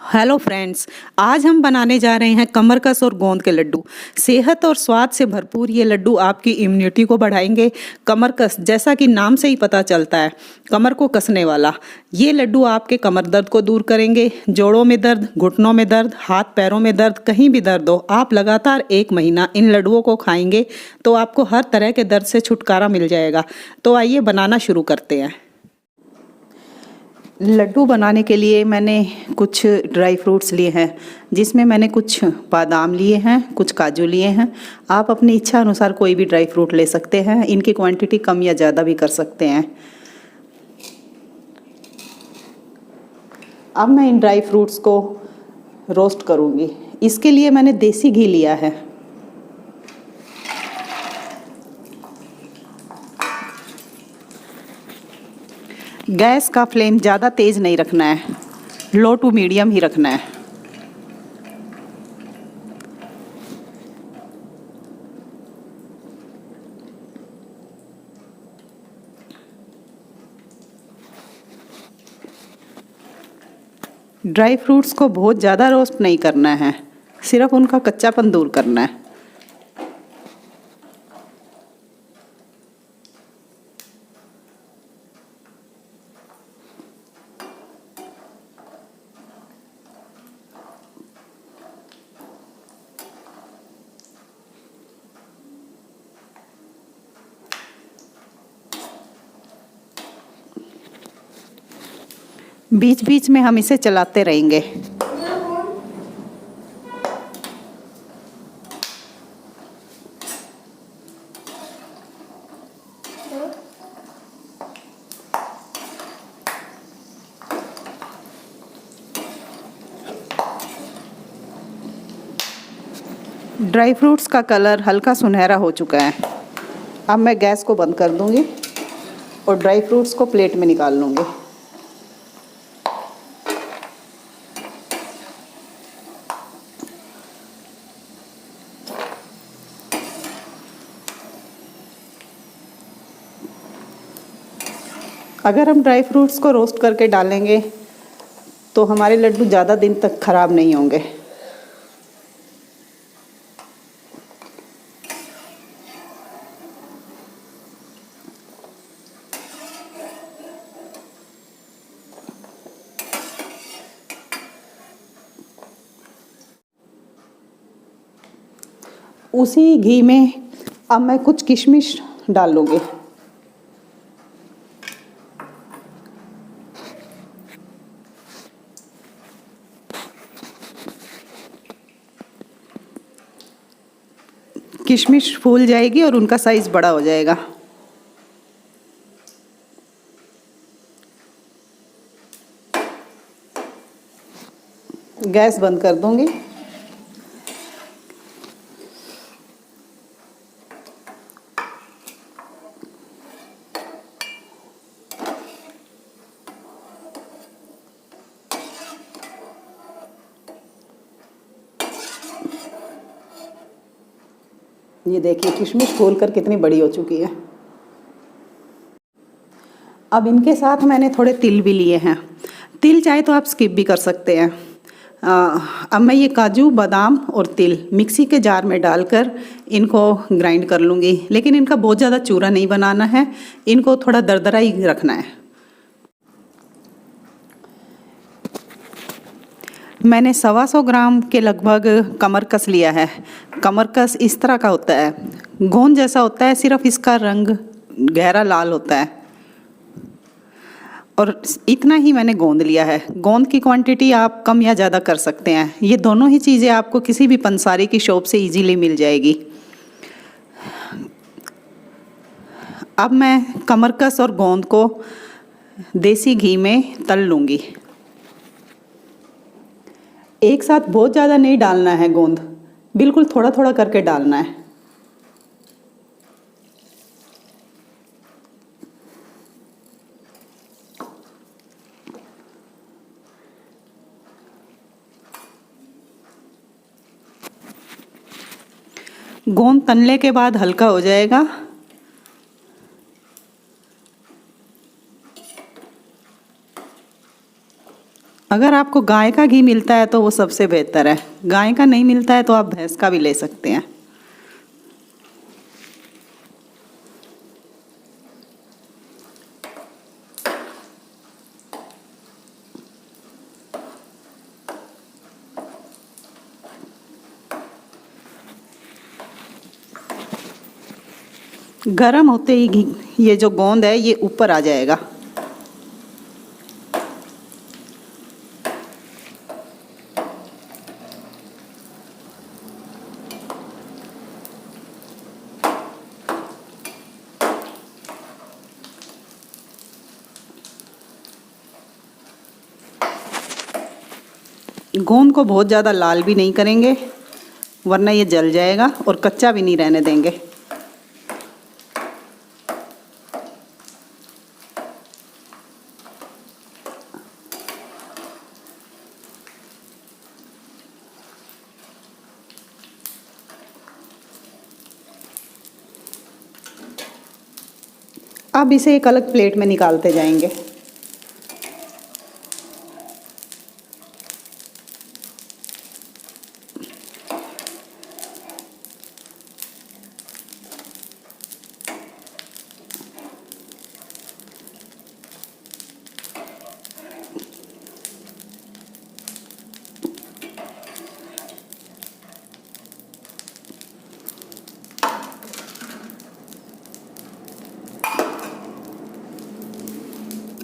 Hello friends. आज हम बनाने जा रहे हैं कमरकस और गोंद के लड्डू। सेहत और स्वाद से भरपूर ये लड्डू आपकी इम्यूनिटी को बढ़ाएंगे। कमरकस जैसा कि नाम से ही पता चलता है, कमर को कसने वाला। ये लड्डू आपके कमर दर्द को दूर करेंगे। जोड़ों में दर्द, घुटनों में दर्द, हाथ पैरों में दर्द, कहीं भी दर्द हो, आप लगातार 1 महीना इन लड्डुओं को खाएंगे तो आपको हर तरह के दर्द से छुटकारा मिल जाएगा। तो आइए बनाना शुरू करते हैं। लड्डू बनाने के लिए मैंने कुछ ड्राई फ्रूट्स लिए हैं, जिसमें मैंने कुछ बादाम लिए हैं, कुछ काजू लिए हैं। आप अपनी इच्छा अनुसार कोई भी ड्राई फ्रूट ले सकते हैं। इनकी क्वांटिटी कम या ज़्यादा भी कर सकते हैं। अब मैं इन ड्राई फ्रूट्स को रोस्ट करूँगी। इसके लिए मैंने देसी घी लिया है। गैस का फ्लेम ज़्यादा तेज़ नहीं रखना है, लो टू मीडियम ही रखना है। ड्राई फ्रूट्स को बहुत ज़्यादा रोस्ट नहीं करना है, सिर्फ उनका कच्चापन दूर करना है। बीच बीच में हम इसे चलाते रहेंगे। ड्राई फ्रूट्स का कलर हल्का सुनहरा हो चुका है। अब मैं गैस को बंद कर दूंगी और ड्राई फ्रूट्स को प्लेट में निकाल लूँगी। अगर हम ड्राई फ्रूट्स को रोस्ट करके डालेंगे तो हमारे लड्डू ज़्यादा दिन तक ख़राब नहीं होंगे। उसी घी में अब मैं कुछ किशमिश डाल लूँगी। किशमिश फूल जाएगी और उनका साइज़ बड़ा हो जाएगा। गैस बंद कर दूंगी। ये देखिए किशमिश फूलकर कितनी बड़ी हो चुकी है। अब इनके साथ मैंने थोड़े तिल भी लिए हैं। तिल चाहे तो आप स्किप भी कर सकते हैं। अब मैं ये काजू, बादाम और तिल मिक्सी के जार में डालकर इनको ग्राइंड कर लूँगी, लेकिन इनका बहुत ज़्यादा चूरा नहीं बनाना है, इनको थोड़ा दरदरा ही रखना है। मैंने 125 ग्राम के लगभग कमरकस लिया है। कमरकस इस तरह का होता है, गोंद जैसा होता है, सिर्फ इसका रंग गहरा लाल होता है। और इतना ही मैंने गोंद लिया है। गोंद की क्वांटिटी आप कम या ज़्यादा कर सकते हैं। ये दोनों ही चीज़ें आपको किसी भी पंसारी की शॉप से इजीली मिल जाएगी। अब मैं कमरकस और गोंद को देसी घी में तल लूँगी। एक साथ बहुत ज़्यादा नहीं डालना है गोंद, बिल्कुल थोड़ा थोड़ा करके डालना है। गोंद तलने के बाद हल्का हो जाएगा। अगर आपको गाय का घी मिलता है तो वो सबसे बेहतर है, गाय का नहीं मिलता है तो आप भैंस का भी ले सकते हैं। गरम होते ही घी, ये जो गोंद है ये ऊपर आ जाएगा। गोंद को बहुत ज़्यादा लाल भी नहीं करेंगे वरना ये जल जाएगा, और कच्चा भी नहीं रहने देंगे। अब इसे एक अलग प्लेट में निकालते जाएंगे।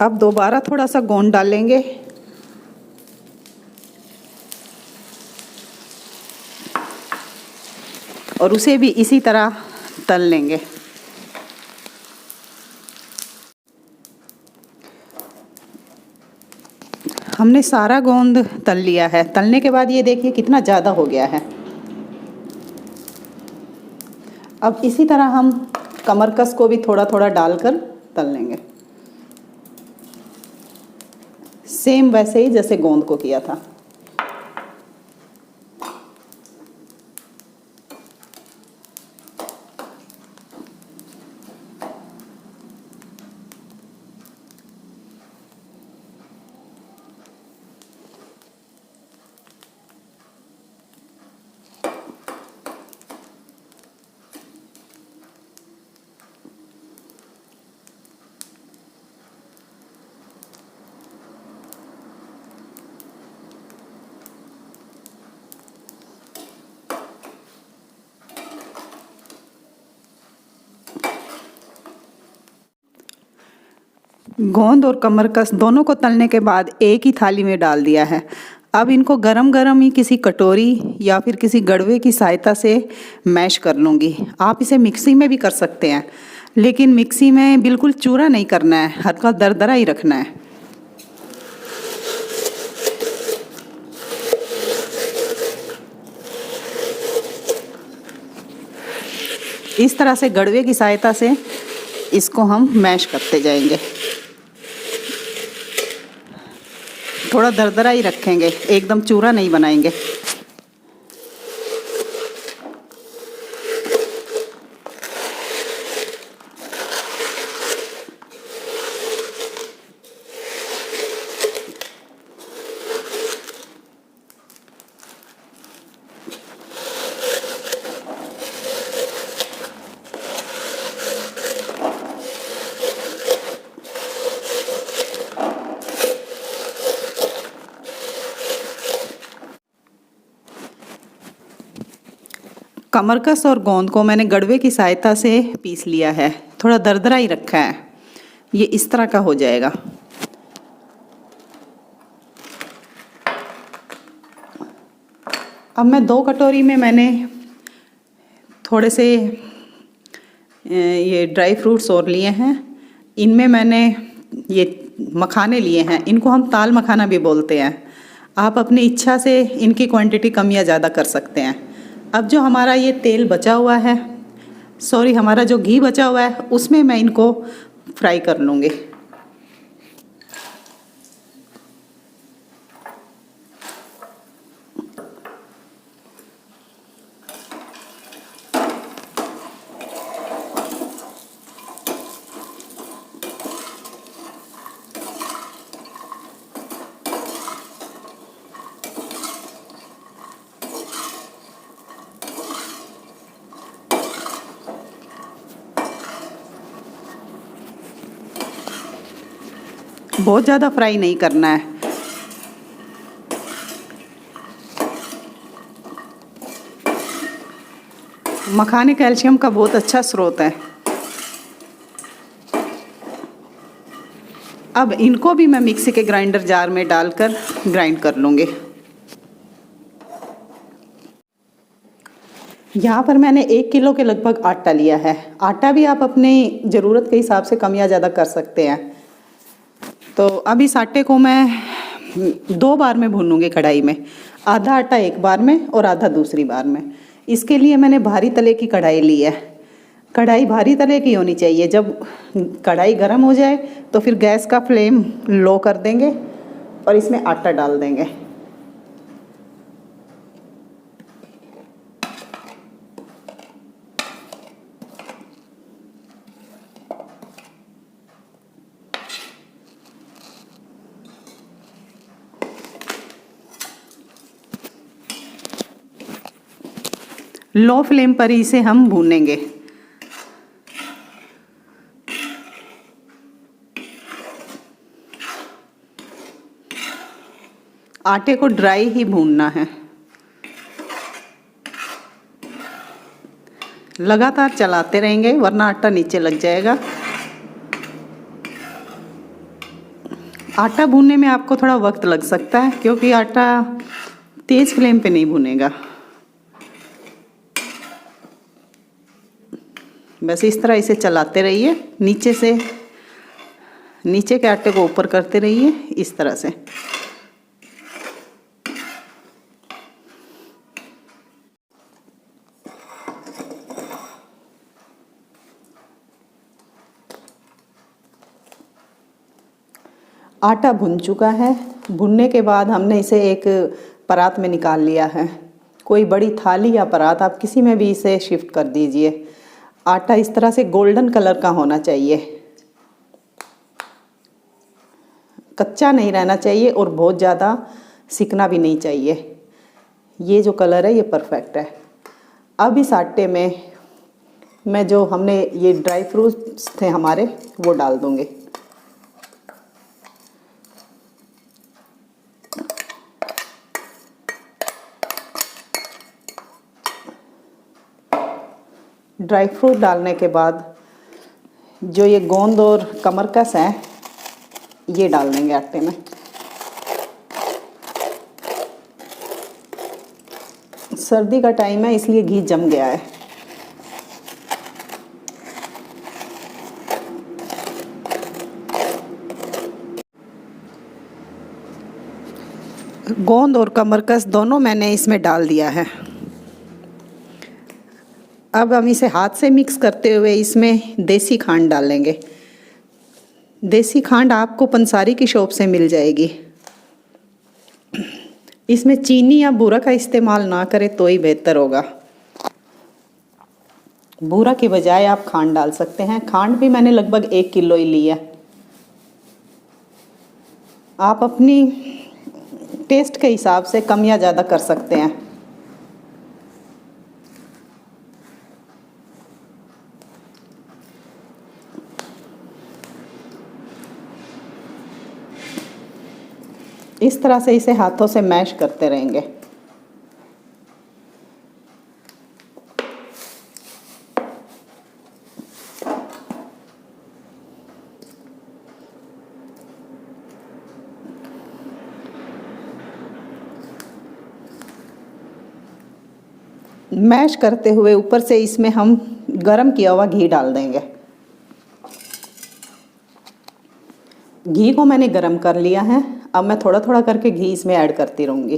अब दोबारा थोड़ा सा गोंद डालेंगे और उसे भी इसी तरह तल लेंगे। हमने सारा गोंद तल लिया है। तलने के बाद ये देखिए कितना ज़्यादा हो गया है। अब इसी तरह हम कमरकस को भी थोड़ा थोड़ा डालकर तल लेंगे, सेम वैसे ही जैसे गोंद को किया था। गोंद और कमरकस दोनों को तलने के बाद एक ही थाली में डाल दिया है। अब इनको गरम गरम ही किसी कटोरी या फिर किसी गड़वे की सहायता से मैश कर लूँगी। आप इसे मिक्सी में भी कर सकते हैं, लेकिन मिक्सी में बिल्कुल चूरा नहीं करना है, हल्का दरदरा ही रखना है। इस तरह से गड़वे की सहायता से इसको हम मैश करते जाएंगे। थोड़ा दरदरा ही रखेंगे, एकदम चूरा नहीं बनाएंगे। कमरकस और गोंद को मैंने गड़वे की सहायता से पीस लिया है, थोड़ा दरदरा ही रखा है। ये इस तरह का हो जाएगा। अब मैं 2 कटोरी में मैंने थोड़े से ये ड्राई फ्रूट्स और लिए हैं। इनमें मैंने ये मखाने लिए हैं, इनको हम ताल मखाना भी बोलते हैं। आप अपनी इच्छा से इनकी क्वांटिटी कम या ज़्यादा कर सकते हैं। अब जो हमारा ये तेल बचा हुआ है, सॉरी हमारा जो घी बचा हुआ है, उसमें मैं इनको फ्राई कर लूँगी। बहुत ज़्यादा फ्राई नहीं करना है। मखाने कैल्शियम का बहुत अच्छा स्रोत है। अब इनको भी मैं मिक्सी के ग्राइंडर जार में डालकर ग्राइंड कर लूँगी। यहाँ पर मैंने 1 किलो के लगभग आटा लिया है। आटा भी आप अपनी ज़रूरत के हिसाब से कम या ज़्यादा कर सकते हैं। तो अब इस आटे को मैं 2 बार में भूनूंगी कढ़ाई में, आधा आटा एक बार में और आधा दूसरी बार में। इसके लिए मैंने भारी तले की कढ़ाई ली है। कढ़ाई भारी तले की होनी चाहिए। जब कढ़ाई गर्म हो जाए तो फिर गैस का फ्लेम लो कर देंगे और इसमें आटा डाल देंगे। लो फ्लेम पर इसे हम भूनेंगे। आटे को ड्राई ही भूनना है। लगातार चलाते रहेंगे वरना आटा नीचे लग जाएगा। आटा भूनने में आपको थोड़ा वक्त लग सकता है क्योंकि आटा तेज़ फ्लेम पे नहीं भुनेगा। बस इस तरह इसे चलाते रहिए, नीचे के आटे को ऊपर करते रहिए इस तरह से। आटा भुन चुका है। भुनने के बाद हमने इसे एक परात में निकाल लिया है। कोई बड़ी थाली या परात आप किसी में भी इसे शिफ्ट कर दीजिए। आटा इस तरह से गोल्डन कलर का होना चाहिए, कच्चा नहीं रहना चाहिए और बहुत ज़्यादा सिकना भी नहीं चाहिए। ये जो कलर है ये परफेक्ट है। अब इस आटे में मैं जो हमने ये ड्राई फ्रूट्स थे हमारे वो डाल दूँगी। ड्राई फ्रूट डालने के बाद जो ये गोंद और कमरकस है ये डाल देंगे आटे में। सर्दी का टाइम है इसलिए घी जम गया है। गोंद और कमरकस दोनों मैंने इसमें डाल दिया है। अब हम इसे हाथ से मिक्स करते हुए इसमें देसी खांड डालेंगे। देसी खांड आपको पंसारी की शॉप से मिल जाएगी। इसमें चीनी या बूरा का इस्तेमाल ना करें तो ही बेहतर होगा। बूरा के बजाय आप खांड डाल सकते हैं। खांड भी मैंने लगभग 1 किलो ही ली है। आप अपनी टेस्ट के हिसाब से कम या ज़्यादा कर सकते हैं। इस तरह से इसे हाथों से मैश करते रहेंगे। मैश करते हुए ऊपर से इसमें हम गरम किया हुआ घी डाल देंगे। घी को मैंने गरम कर लिया है। अब मैं थोड़ा थोड़ा करके घी इसमें ऐड करती रहूँगी।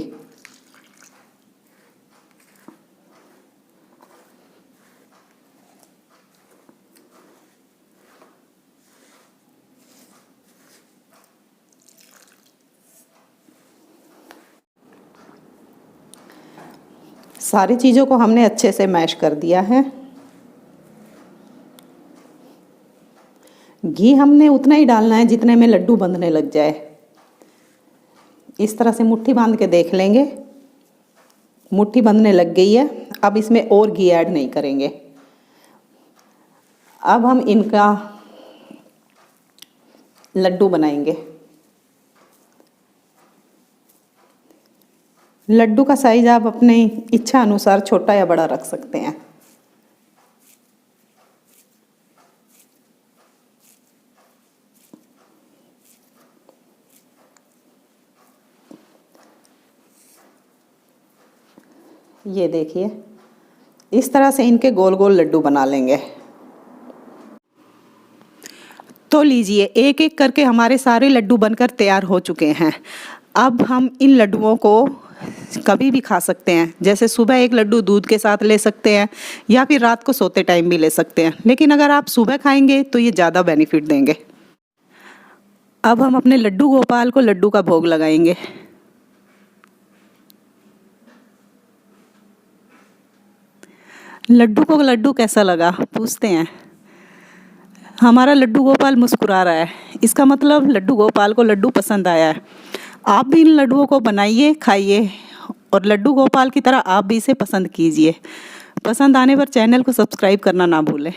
सारी चीज़ों को हमने अच्छे से मैश कर दिया है। घी हमने उतना ही डालना है जितने में लड्डू बंधने लग जाए। इस तरह से मुट्ठी बांध के देख लेंगे। मुट्ठी बंधने लग गई है। अब इसमें और घी ऐड नहीं करेंगे। अब हम इनका लड्डू बनाएंगे। लड्डू का साइज आप अपने इच्छा अनुसार छोटा या बड़ा रख सकते हैं। ये देखिए, इस तरह से इनके गोल गोल लड्डू बना लेंगे। तो लीजिए, एक एक करके हमारे सारे लड्डू बनकर तैयार हो चुके हैं। अब हम इन लड्डुओं को कभी भी खा सकते हैं। जैसे सुबह एक लड्डू दूध के साथ ले सकते हैं या फिर रात को सोते टाइम भी ले सकते हैं, लेकिन अगर आप सुबह खाएंगे तो ये ज़्यादा बेनिफिट देंगे। अब हम अपने लड्डू गोपाल को लड्डू का भोग लगाएंगे। लड्डू कैसा लगा पूछते हैं। हमारा लड्डू गोपाल मुस्कुरा रहा है, इसका मतलब लड्डू गोपाल को लड्डू पसंद आया है। आप भी इन लड्डुओं को बनाइए, खाइए और लड्डू गोपाल की तरह आप भी इसे पसंद कीजिए। पसंद आने पर चैनल को सब्सक्राइब करना ना भूलें।